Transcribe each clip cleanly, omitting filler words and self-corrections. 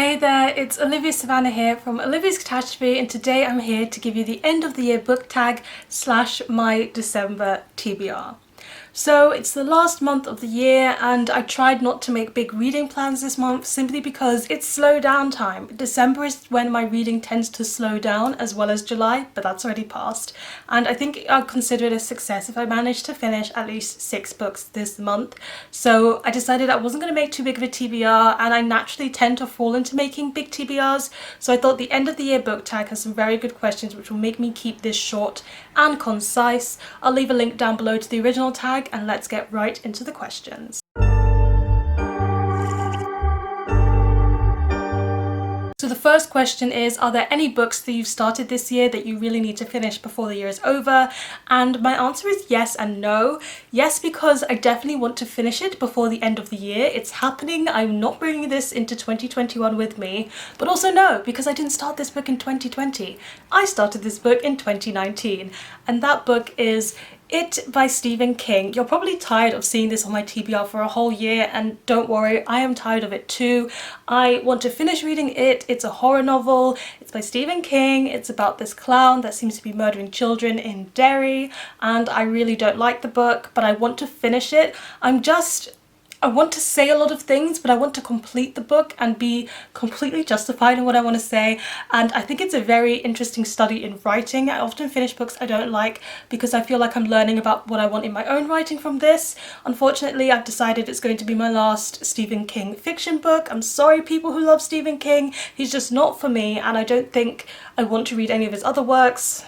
Hey there, it's Olivia-Savannah here from Olivia's Catastrophe, and today I'm here to give you the end of the year book tag / my December TBR. So it's the last month of the year and I tried not to make big reading plans this month simply because it's slow down time. December is when my reading tends to slow down, as well as July, but that's already passed. And I think I'll consider it a success if I manage to finish at least 6 books this month. So I decided I wasn't going to make too big of a TBR, and I naturally tend to fall into making big TBRs. So I thought the end of the year book tag has some very good questions which will make me keep this short and concise. I'll leave a link down below to the original tag, and let's get right into the questions. So the first question is, are there any books that you've started this year that you really need to finish before the year is over? And my answer is yes and no. Yes, because I definitely want to finish it before the end of the year. It's happening. I'm not bringing this into 2021 with me. But also no, because I didn't start this book in 2020. I started this book in 2019. And that book is It by Stephen King. You're probably tired of seeing this on my TBR for a whole year, and don't worry, I am tired of it too. I want to finish reading it. It's a horror novel. It's by Stephen King. It's about this clown that seems to be murdering children in Derry, and I really don't like the book, but I want to finish it. I want to say a lot of things, but I want to complete the book and be completely justified in what I want to say. And I think it's a very interesting study in writing. I often finish books I don't like because I feel like I'm learning about what I want in my own writing from this. Unfortunately, I've decided it's going to be my last Stephen King fiction book. I'm sorry, people who love Stephen King. He's just not for me, and I don't think I want to read any of his other works.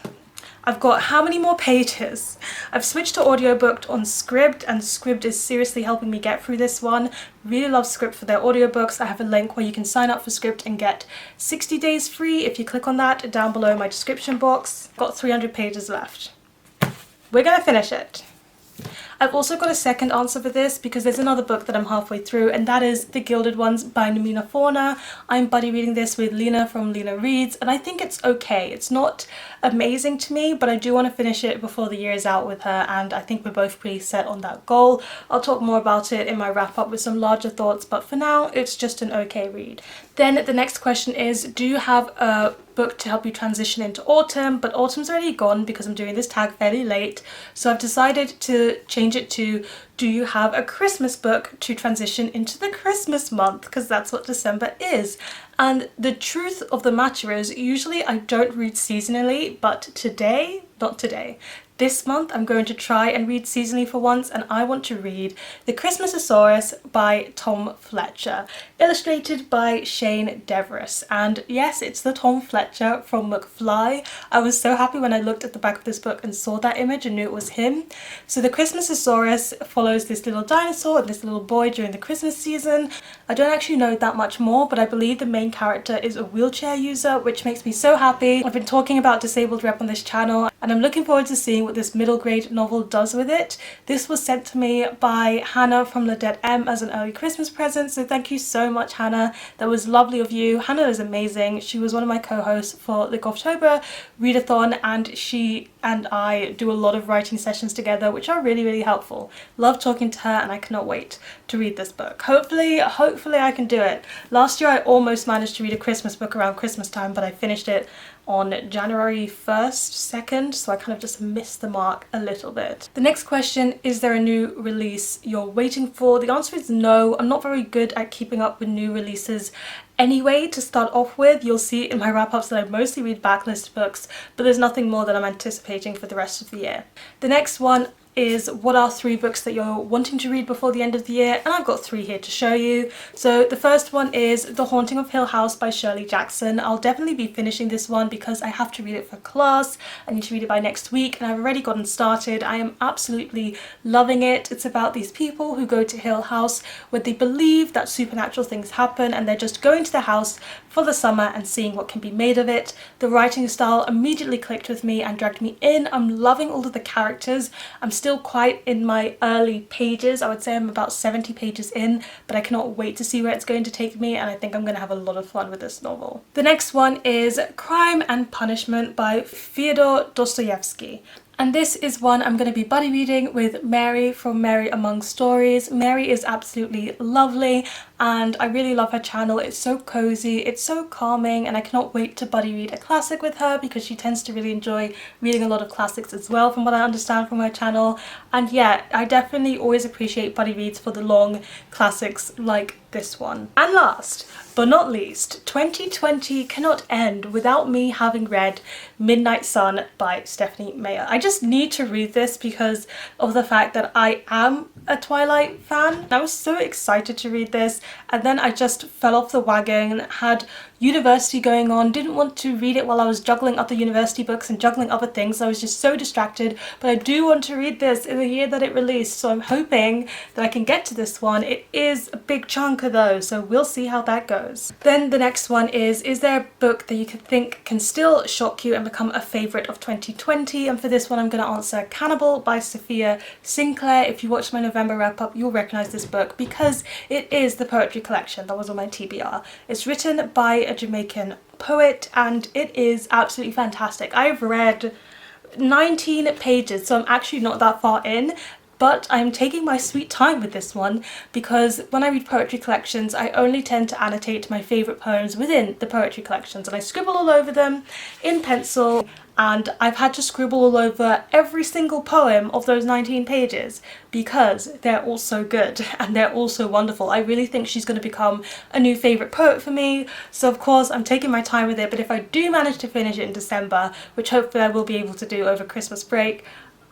I've got how many more pages? I've switched to audiobook on Scribd, and Scribd is seriously helping me get through this one. Really love Scribd for their audiobooks. I have a link where you can sign up for Scribd and get 60 days free if you click on that down below in my description box. Got 300 pages left. We're gonna finish it. I've also got a second answer for this because there's another book that I'm halfway through, and that is The Gilded Ones by Namina Forna. I'm buddy reading this with Lena from Lena Reads, and I think it's okay. It's not amazing to me, but I do want to finish it before the year is out with her, and I think we're both pretty set on that goal. I'll talk more about it in my wrap up with some larger thoughts, but for now it's just an okay read. Then the next question is, do you have a book to help you transition into autumn? But autumn's already gone because I'm doing this tag fairly late, so I've decided to change it to, do you have a Christmas book to transition into the Christmas month, because that's what December is. And the truth of the matter is, usually I don't read seasonally, but not today. This month I'm going to try and read seasonally for once, and I want to read The Christmasaurus by Tom Fletcher, illustrated by Shane Deveris. And yes, it's the Tom Fletcher from McFly. I was so happy when I looked at the back of this book and saw that image and knew it was him. So The Christmasaurus follows this little dinosaur and this little boy during the Christmas season. I don't actually know that much more, but I believe the main character is a wheelchair user, which makes me so happy. I've been talking about Disabled Rep on this channel, and I'm looking forward to seeing what this middle grade novel does with it. This was sent to me by Hannah from Ladette M as an early Christmas present, so thank you so much, Hannah. That was lovely of you. Hannah is amazing. She was one of my co-hosts for the October readathon, and she and I do a lot of writing sessions together, which are really, really helpful. Love talking to her, and I cannot wait to read this book. Hopefully I can do it. Last year I almost managed to read a Christmas book around Christmas time, but I finished it on January 1st, 2nd, so I kind of just missed the mark a little bit. The next question, is there a new release you're waiting for? The answer is no. I'm not very good at keeping up with new releases anyway. To start off with, you'll see in my wrap-ups that I mostly read backlist books, but there's nothing more that I'm anticipating for the rest of the year. The next one is, what are 3 books that you're wanting to read before the end of the year? And I've got 3 here to show you. So the first one is The Haunting of Hill House by Shirley Jackson. I'll definitely be finishing this one because I have to read it for class. I need to read it by next week, and I've already gotten started. I am absolutely loving it. It's about these people who go to Hill House where they believe that supernatural things happen, and they're just going to the house for the summer and seeing what can be made of it. The writing style immediately clicked with me and dragged me in. I'm loving all of the characters. I'm still quite in my early pages. I would say I'm about 70 pages in, but I cannot wait to see where it's going to take me, and I think I'm going to have a lot of fun with this novel. The next one is Crime and Punishment by Fyodor Dostoevsky. And this is one I'm going to be buddy reading with Mary from Mary Among Stories. Mary is absolutely lovely, and I really love her channel. It's so cozy, it's so calming, and I cannot wait to buddy read a classic with her because she tends to really enjoy reading a lot of classics as well from what I understand from her channel. And yeah, I definitely always appreciate buddy reads for the long classics like this one. And last but not least, 2020 cannot end without me having read Midnight Sun by Stephenie Meyer. I just need to read this because of the fact that I am a Twilight fan. I was so excited to read this, and then I just fell off the wagon, had university going on, didn't want to read it while I was juggling other university books and juggling other things. I was just so distracted, but I do want to read this in the year that it released, so I'm hoping that I can get to this one. It is a big chunker though, so we'll see how that goes. Then the next one is there a book that you could think can still shock you and become a favourite of 2020? And for this one I'm going to answer Cannibal by Safiya. Sinclair. If you watched my November wrap up, you'll recognise this book because it is the poetry collection that was on my TBR. It's written by a Jamaican poet and it is absolutely fantastic. I've read 19 pages, so I'm actually not that far in, but I'm taking my sweet time with this one because when I read poetry collections I only tend to annotate my favourite poems within the poetry collections, and I scribble all over them in pencil, and I've had to scribble all over every single poem of those 19 pages because they're all so good and they're all so wonderful. I really think she's going to become a new favourite poet for me, so of course I'm taking my time with it, but if I do manage to finish it in December, which hopefully I will be able to do over Christmas break,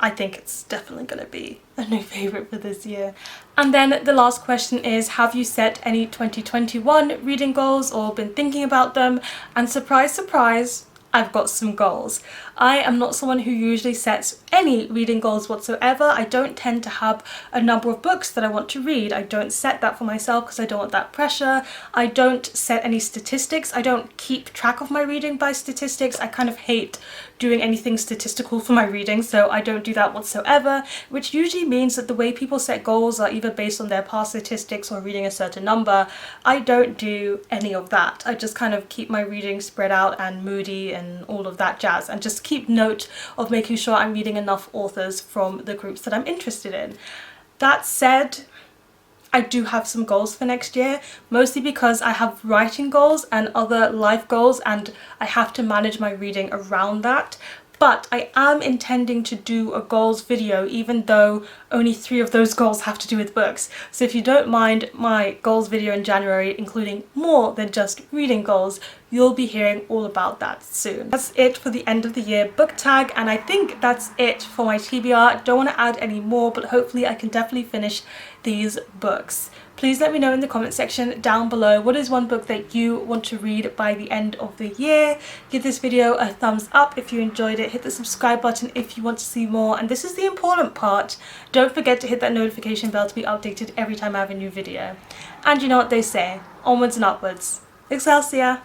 I think it's definitely going to be a new favourite for this year. And then the last question is, have you set any 2021 reading goals or been thinking about them? And surprise, surprise, I've got some goals. I am not someone who usually sets any reading goals whatsoever. I don't tend to have a number of books that I want to read. I don't set that for myself because I don't want that pressure. I don't set any statistics. I don't keep track of my reading by statistics. I kind of hate doing anything statistical for my reading, so I don't do that whatsoever, which usually means that the way people set goals are either based on their past statistics or reading a certain number. I don't do any of that. I just kind of keep my reading spread out and moody and all of that jazz, and just keep note of making sure I'm reading enough authors from the groups that I'm interested in. That said, I do have some goals for next year, mostly because I have writing goals and other life goals and I have to manage my reading around that. But I am intending to do a goals video, even though only 3 of those goals have to do with books. So if you don't mind my goals video in January, including more than just reading goals, you'll be hearing all about that soon. That's it for the end of the year book tag, and I think that's it for my TBR. Don't want to add any more, but hopefully I can definitely finish these books. Please let me know in the comment section down below what is one book that you want to read by the end of the year. Give this video a thumbs up if you enjoyed it, hit the subscribe button if you want to see more, and this is the important part, don't forget to hit that notification bell to be updated every time I have a new video. And you know what they say, onwards and upwards. Excelsior!